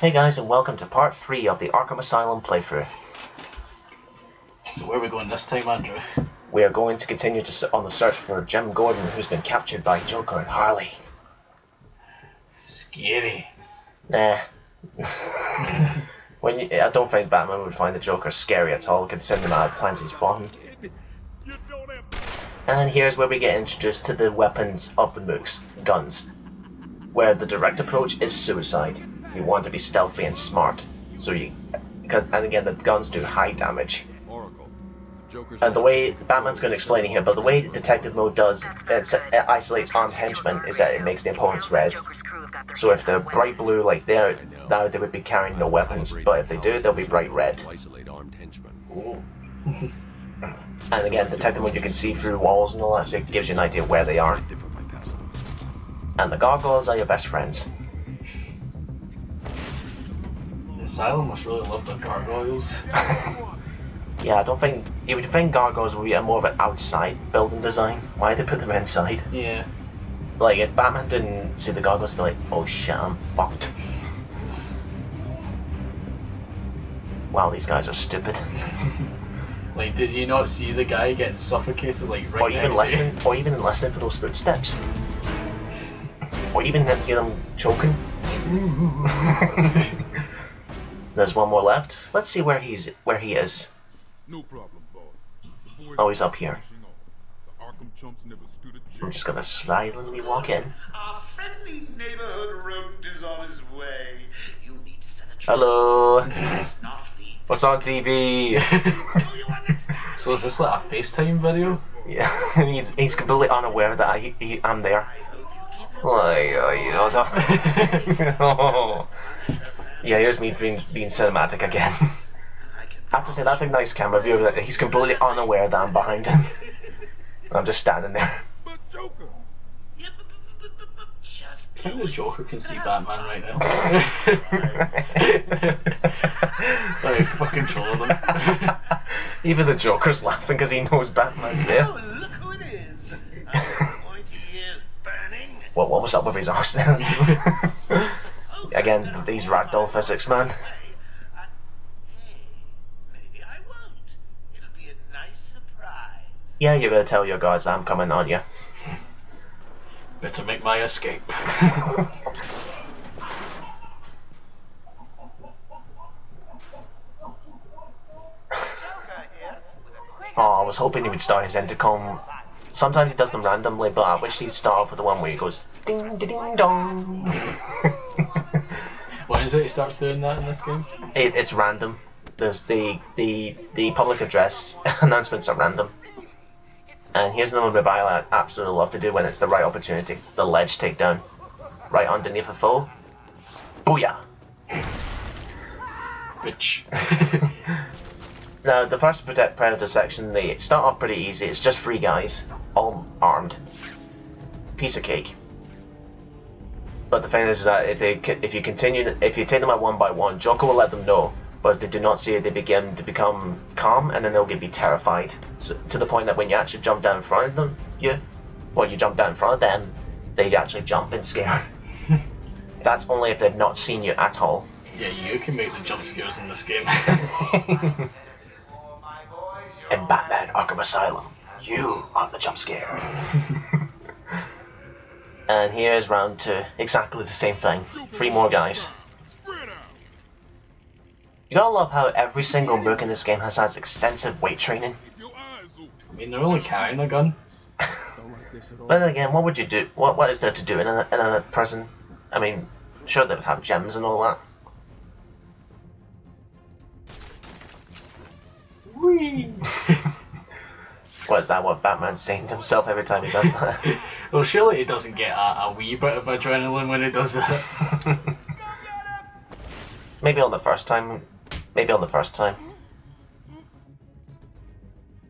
Hey guys, and welcome to part 3 of the Arkham Asylum playthrough. So where are we going this time, Andrew? We are going to continue on the search for Jim Gordon, who's been captured by Joker and Harley. Scary. Nah. I don't think Batman would find the Joker scary at all, considering the amount of times he's fought him. And here's where we get introduced to the weapons of the mooks, guns. Where the direct approach is suicide. You want to be stealthy and smart, and again the guns do high damage. And the way Batman's going to explain it here, but the way detective mode does, it isolates armed henchmen, is that it makes the opponents red. So if they're bright blue like now they would be carrying no weapons, but if they do, they'll be bright red. And again, detective mode, you can see through walls and all that, so it gives you an idea where they are. And the gargoyles are your best friends. The Asylum must really love their gargoyles. Yeah, I don't think... You would think gargoyles would be more of an outside building design. Why they put them inside? Yeah. Like, if Batman didn't see the gargoyles, he'd be like, oh shit, I'm fucked. Wow, these guys are stupid. Like, did you not see the guy getting suffocated, like, right next to you? Or even listening for those footsteps. Or even hear them choking. There's one more left. Let's see where he is. No problem, boss. Oh, he's up here. The Arkham chumps never stood a chance. I'm just gonna silently walk in. Our friendly neighborhood rodent is on his way. You need to send a Hello. Must not leave. What's on TV? Do you understand? So is this like a FaceTime video? Yeah, he's completely unaware that I'm there. Oh. Yeah, here's me being cinematic again. I have to say, that's a nice camera view. That he's completely unaware that I'm behind him. I'm just standing there. But Joker! I think the Joker can see Batman right now. Sorry, he's fucking trolling him. Even the Joker's laughing because he knows Batman's there. Oh, look who it is. Pointy ears burning. What was up with his arse there? Again, these ragdoll physics, man. Hey, maybe I won't. It'll be a nice surprise. Yeah, you're gonna tell your guards I'm coming, aren't you? Better make my escape. Oh, I was hoping he would start his intercom. Sometimes he does them randomly, but I wish he'd start off with the one where he goes ding ding ding dong. Why is it he starts doing that in this game? It's random. There's the public address announcements are random. And here's another move I absolutely love to do when it's the right opportunity. The ledge takedown. Right underneath a foe. Booyah! Bitch. Now, the first Predator section, they start off pretty easy. It's just 3 guys, all armed. Piece of cake. But the thing is that if you take them out one by one, Joker will let them know. But if they do not see it, they begin to become calm, and then they'll be terrified. So, to the point that when you actually jump down in front of them, you jump down in front of them, they actually jump in scare. That's only if they've not seen you at all. Yeah, you can make the jump scares in this game. In Batman Arkham Asylum, you are the jump scare. And here's round 2, exactly the same thing. 3 more guys. You gotta love how every single mook in this game has extensive weight training. I mean, they're only carrying a gun. But then again, what would you do? What is there to do in a prison? I mean, sure they would have gems and all that. Whee! What is that? What Batman's saying to himself every time he does that? Well, surely he doesn't get a wee bit of adrenaline when he does that. Maybe on the first time.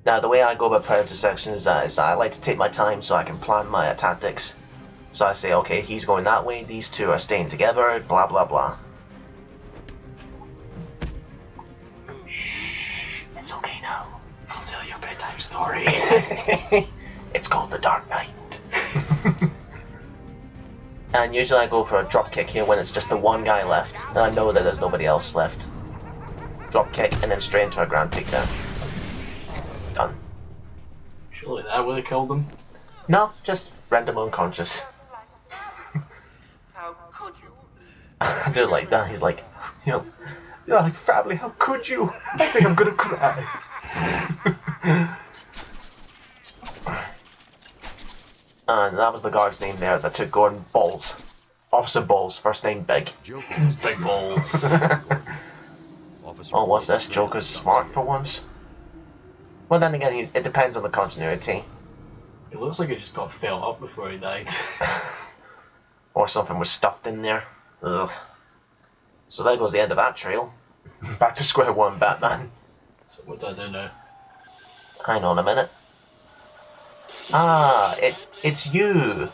Now, the way I go about Predator section is that I like to take my time so I can plan my tactics. So I say, okay, he's going that way, these 2 are staying together, blah blah blah. Shh, it's okay now. I'll tell you a bedtime story. It's called The Dark Knight. And usually I go for a drop kick here when it's just the one guy left, and I know that there's nobody else left. Drop kick and then straight into a ground takedown. Done. Surely that would have killed him. No, just random unconscious. How could you? I do like that. He's like, you're like family. How could you? I think I'm gonna cry. And that was the guard's name there that took Gordon Balls. Officer Balls, first name Big. Big balls. Oh, what's this? Joker's smart for once? Well, then again, it depends on the continuity. It looks like he just got filled up before he died. Or something was stuffed in there. Ugh. So there goes the end of that trail. Back to square one, Batman. So what do I do now? Hang on a minute. Ah, it's you.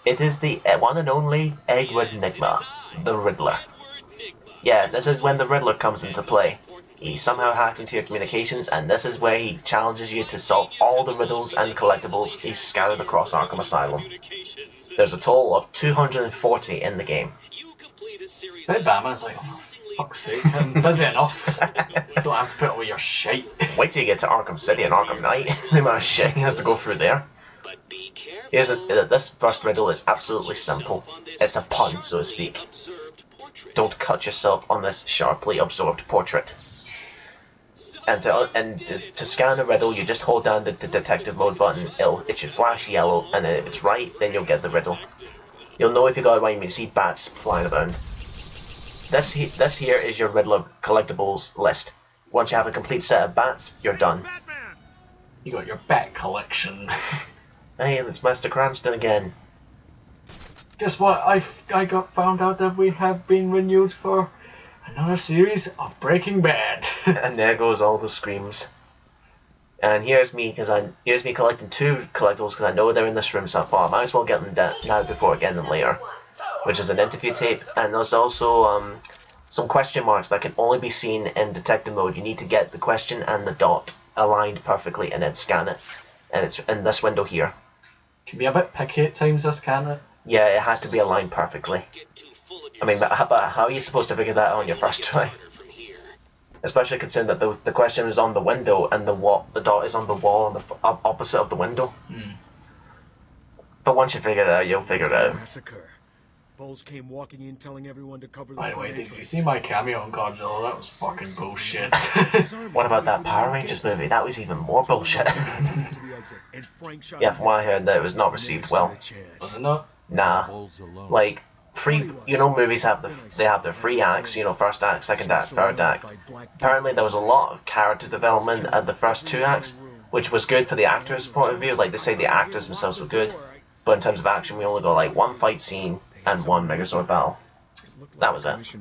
It is the one and only Edward Nigma, the Riddler. Yeah, this is when the Riddler comes into play. He somehow hacked into your communications, and this is where he challenges you to solve all the riddles and collectibles he's scattered across Arkham Asylum. There's a total of 240 in the game. But Batman's like, oh, for fuck's sake, I'm busy enough. You don't have to put away your shite. Wait till you get to Arkham City and Arkham Knight. The amount of shit he has to go through there. This first riddle is absolutely simple. It's a pun, so to speak. Don't cut yourself on this sharply absorbed portrait. And to scan a riddle, you just hold down the detective mode button. It should flash yellow, and if it's right, then you'll get the riddle. You'll know if you got it right when you see bats flying around. This here is your Riddler collectibles list. Once you have a complete set of bats, you're done. You got your bat collection. Hey, it's Mr. Cranston again. Guess what? I found out that we have been renewed for another series of Breaking Bad. And there goes all the screams. And here's me collecting two collectibles because I know they're in this room so far. I might as well get them now before getting them later. Which is an interview tape, and there's also some question marks that can only be seen in detective mode. You need to get the question and the dot aligned perfectly and then scan it. And it's in this window here. Can be a bit picky at times, this, can it? Yeah, it has to be aligned perfectly. I mean, but how are you supposed to figure that out on your first try? Especially considering that the question is on the window and the dot is on the wall on the opposite of the window. But once you figure it out, you'll figure it out. Massacre. Bulls came walking in telling everyone to cover the By the way, front did you entrance. see my cameo on Godzilla? That was fucking bullshit. What about that Power Rangers movie? That was even more bullshit. Yeah, from what I heard, that it was not received well. Was it not? Nah. Like, movies have their three acts, first act, second act, third act. Apparently there was a lot of character development at the first two acts, which was good for the actors' point of view. Like, they say the actors themselves were good, but in terms of action, we only got like one fight scene and one Megazord battle. That was it.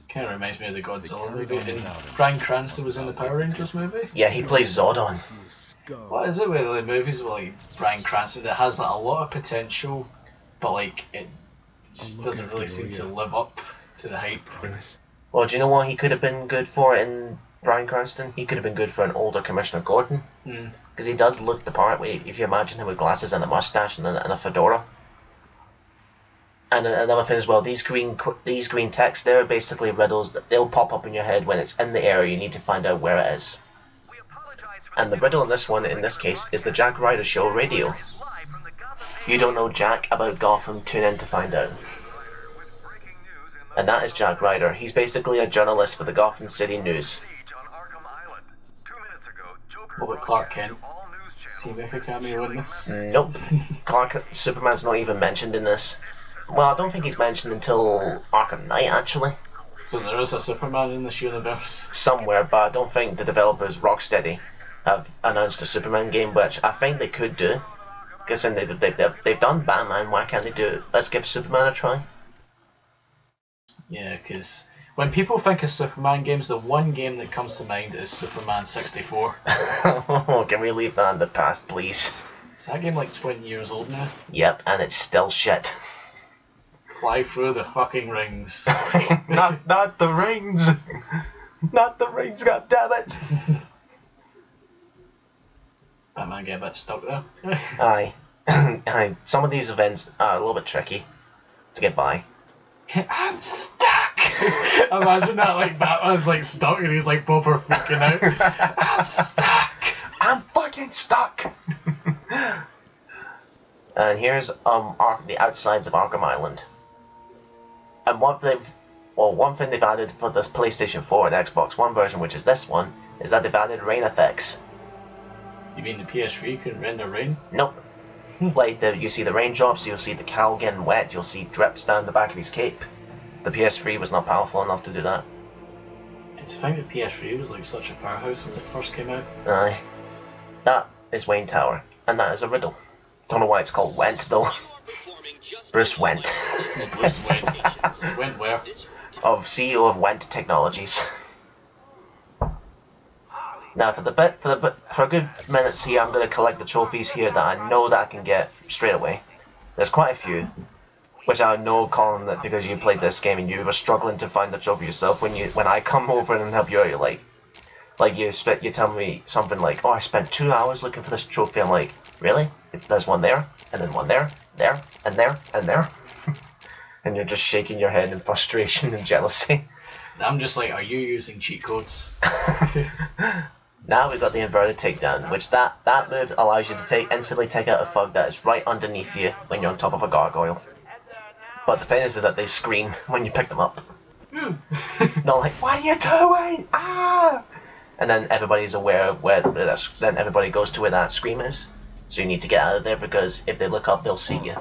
Kind of reminds me of the Godzilla movie. And Bryan Cranston was in the Power Rangers movie. Yeah, he plays Zordon. What is it with the movies with like Bryan Cranston that has like a lot of potential, but like it just doesn't really seem to live up to the hype? Well, do you know what he could have been good for in Bryan Cranston? He could have been good for an older Commissioner Gordon. Because he does look the part, if you imagine him with glasses and a mustache and a fedora. And another thing as well, these green texts, they're basically riddles that they'll pop up in your head when it's in the area. You need to find out where it is. And the riddle in this one, in this case, is the Jack Ryder Show radio. If you don't know Jack about Gotham, tune in to find out. And that is Jack Ryder. He's basically a journalist for the Gotham City News. What about Clark Kent? Does he make a cameo in this? Nope. Superman's not even mentioned in this. Well, I don't think he's mentioned until Arkham Knight, actually. So there is a Superman in this universe? Somewhere, but I don't think the developers, Rocksteady, have announced a Superman game, which I think they could do. Because they've done Batman, why can't they do it? Let's give Superman a try. Yeah, because when people think of Superman games, the one game that comes to mind is Superman 64. Can we leave that in the past, please? Is that game like 20 years old now? Yep, and it's still shit. Fly through the fucking rings. not the rings! Not the rings, goddammit! Batman get a bit stuck there. Aye. Some of these events are a little bit tricky to get by. I'm stuck! Imagine that, like, Batman's like stuck and he's like proper freaking out. I'm stuck! I'm fucking stuck! And here's the outsides of Arkham Island. And one thing they've added for this PlayStation 4 and Xbox One version, which is this one, is that they've added rain effects. You mean the PS3 couldn't render rain? Nope. Like, you see the raindrops, you'll see the cowl getting wet, you'll see drips down the back of his cape. The PS3 was not powerful enough to do that. And to think that PS3 was like such a powerhouse when it first came out. Aye. That is Wayne Tower, and that is a riddle. Don't know why it's called Went, though. Bruce Went. Bruce went. Went where? Of CEO of Went Technologies. Now for a good minutes here, I'm going to collect the trophies here that I know that I can get straight away. There's quite a few, which I know, Colin, that because you played this game and you were struggling to find the trophy yourself. When I come over and help you out, you're like you tell me something like, "Oh, I spent 2 hours looking for this trophy." I'm like, "Really? There's one there, and then one there, and there, and there," and you're just shaking your head in frustration and jealousy. I'm just like, are you using cheat codes? Now we've got the inverted takedown, which that move allows you to instantly take out a thug that is right underneath you when you're on top of a gargoyle. But the thing is that they scream when you pick them up. They're like, "What are you doing? Ah!" And then everybody's aware of then everybody goes to where that scream is. So you need to get out of there, because if they look up, they'll see you.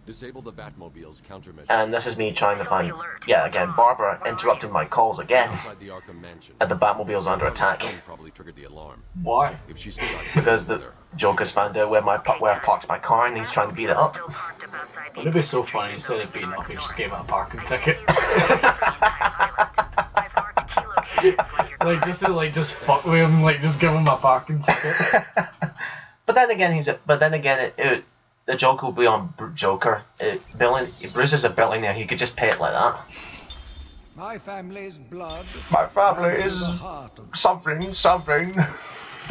Disable the Batmobile's countermeasures. And this is me trying to find... Yeah, again, Barbara interrupting my calls again. Outside the Arkham mansion. And the Batmobile's under attack. Probably triggered the alarm. Why? If she's still not Because the Joker's found out where I parked my car, and he's trying to beat it up. Wouldn't it be so funny, instead of beating up, he just gave it a parking ticket? just fuck with him, just give him a parking ticket. But then again, the Joker will be on Joker. Bruce is a billionaire, he could just pay it like that. My family's blood. My family runs in is the heart of suffering.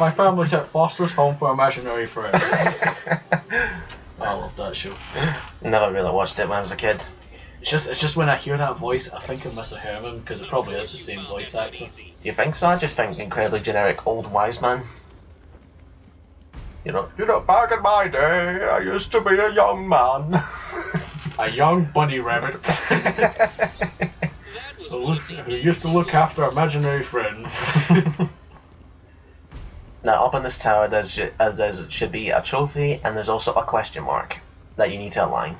My family's at Foster's Home for Imaginary Friends. I love that show. Never really watched it when I was a kid. It's just when I hear that voice, I think of Mr. Herman, because it probably is the same voice actor. You think so? I just think incredibly generic old wise man. You know, back in my day, I used to be a young man. A young bunny rabbit. Who used to look after imaginary friends. Now, up on this tower, there should be a trophy, and there's also a question mark that you need to align.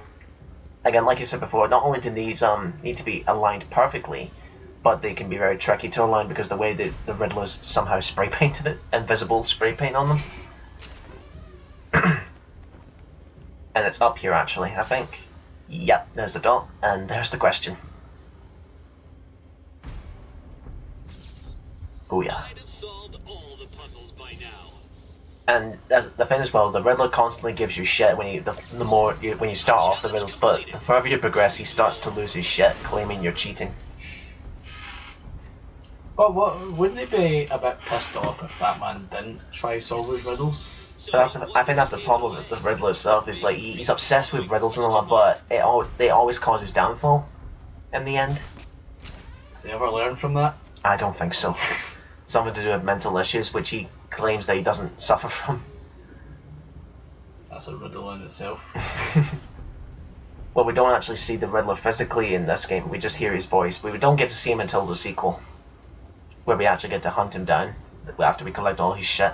Again, like I said before, not only do these need to be aligned perfectly, but they can be very tricky to align because the way that the Riddlers somehow spray painted it, invisible spray paint on them. And it's up here actually, I think. Yep, there's the dot, and there's the question. Oh yeah. And the thing as well, the Riddler constantly gives you shit when you start off the riddles, but the further you progress, he starts to lose his shit, claiming you're cheating. But wouldn't he be a bit pissed off if Batman didn't try solve his riddles? But I think that's the problem with the Riddler itself. Is like he's obsessed with riddles and all that, but they always cause his downfall. In the end. Does he ever learn from that? I don't think so. Something to do with mental issues, which he claims that he doesn't suffer from. That's a riddle in itself. Well, we don't actually see the Riddler physically in this game. We just hear his voice. We don't get to see him until the sequel, where we actually get to hunt him down after we collect all his shit.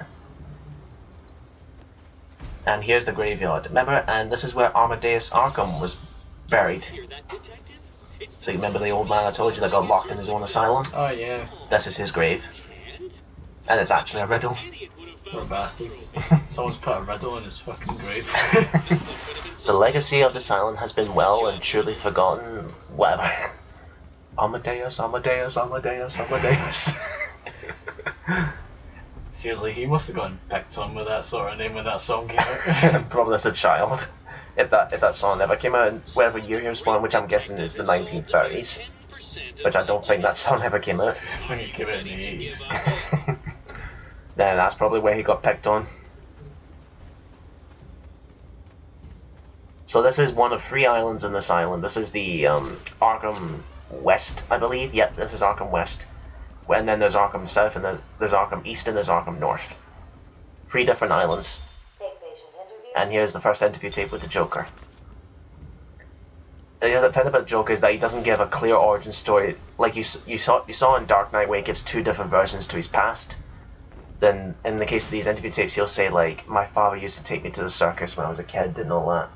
And here's the graveyard. Remember, and this is where Amadeus Arkham was buried. Remember the old man I told you that got locked in his own asylum? Oh yeah. This is his grave. And it's actually a riddle. Poor bastards. Someone's put a riddle in his fucking grave. The legacy of this island has been well and truly forgotten. Whatever. Amadeus, Amadeus, Amadeus, Amadeus. Seriously, he must have gotten picked on with that sort of name when that song came out. Probably as a child. If that song ever came out in whatever year he was born, which I'm guessing is the 1930s. Which I don't think that song ever came out. I think it came out in the 80s. Then that's probably where he got picked on. So this is one of 3 islands in this island. This is the Arkham West, I believe. Yep, this is Arkham West. And then there's Arkham South, and there's Arkham East, and there's Arkham North. 3 different islands. And here's the first interview tape with the Joker. The other thing about Joker is that he doesn't give a clear origin story. Like you saw in Dark Knight, where he gives 2 different versions to his past. Then in the case of these interview tapes, he'll say like, "My father used to take me to the circus when I was a kid," and all that.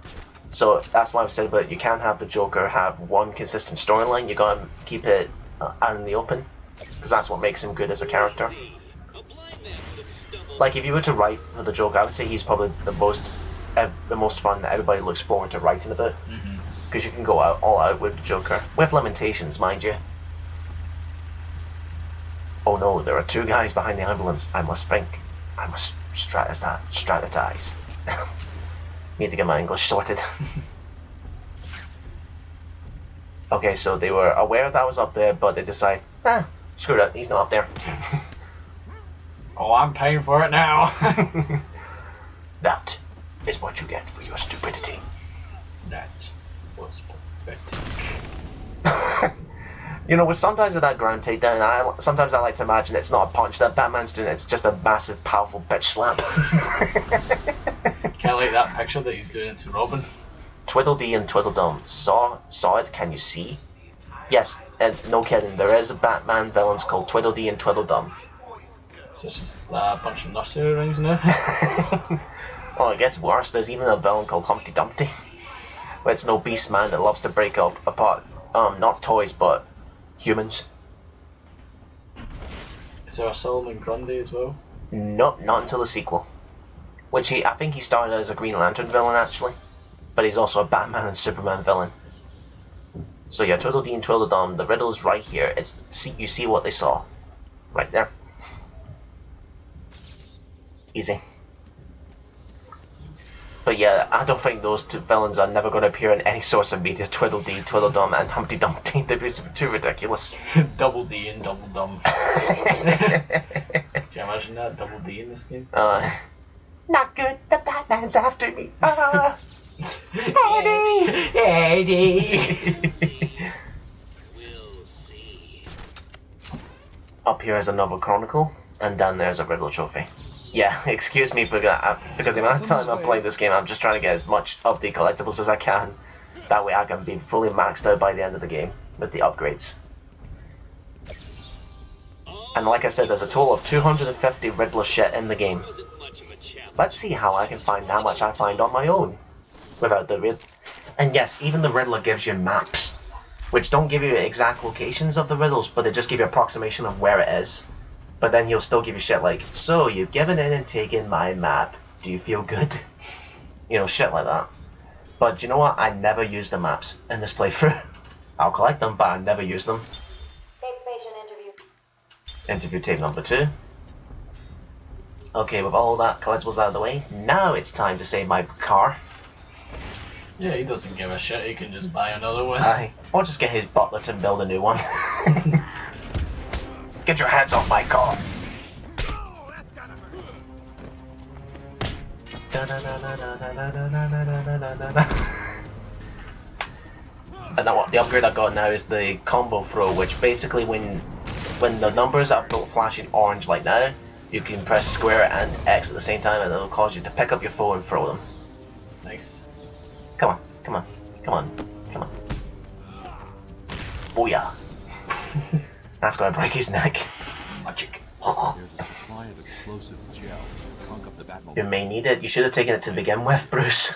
So that's why I've said about it. You can't have the Joker have one consistent storyline. You gotta keep it out in the open, because that's what makes him good as a character. Like if you were to write for the Joker, I would say he's probably the most fun that everybody looks forward to writing about. Because you can go all out with the Joker, with limitations, mind you. Oh no, there are 2 guys behind the ambulance. I must think. I must strategize. Need to get my English sorted. Okay, so they were aware that I was up there, but they decide, screw it, he's not up there. Oh, I'm paying for it now. That is what you get for your stupidity. That was pathetic. You know, sometimes with that grand takedown, sometimes I like to imagine it's not a punch that Batman's doing, it's just a massive, powerful bitch slap. Kinda like that picture that he's doing to Robin. Twiddledee and Tweedledum. Saw it? Can you see? Yes, no kidding, there is a Batman villains called Twiddledee and Tweedledum. So it's just a bunch of nursery rhymes now. Oh, it gets worse. There's even a villain called Humpty Dumpty. Where it's an obese man that loves to break apart, not toys, but humans. Is there a Solomon Grundy as well? Nope, not until the sequel. Which I think he started as a Green Lantern villain, actually. But he's also a Batman and Superman villain. So yeah, Tweedledee and Tweedledum, the riddle's right here. You see what they saw. Right there. Easy. But yeah, I don't think those 2 villains are never going to appear in any source of media. Tweedledee, Tweedledum, and Humpty Dumpty. They'd be too ridiculous. Double D and Double Dumb. Can you imagine that? Double D in this game? Not good, the Batman's after me. Eddie! We'll see. Up here is another Chronicle, and down there is a Riddle trophy. Yeah, excuse me because the amount of time I'm playing this game, I'm just trying to get as much of the collectibles as I can. That way I can be fully maxed out by the end of the game with the upgrades. And like I said, there's a total of 250 Riddler shit in the game. Let's see how much I find on my own. Without the Riddler. And yes, even the Riddler gives you maps. Which don't give you exact locations of the riddles, but they just give you an approximation of where it is. But then he'll still give you shit like, "So, you've given in and taken my map. Do you feel good?" You know, shit like that. But you know what? I never use the maps in this playthrough. I'll collect them, but I never use them. Take patient interviews. Interview tape number 2. Okay, with all that collectibles out of the way, now it's time to save my car. Yeah, he doesn't give a shit, he can just buy another one. Aye. Or just get his butler to build a new one. Get your hands off my car! And now what the upgrade I got now is the combo throw, which basically when the numbers are flashing orange like now, you can press square and X at the same time and it'll cause you to pick up your foe and throw them. Nice. Come on, come on, come on, come on. Booyah. That's gonna break his neck. Magic. There's a supply of explosive gel. Trunk up the Batmobile. You may need it. You should have taken it to begin with, Bruce.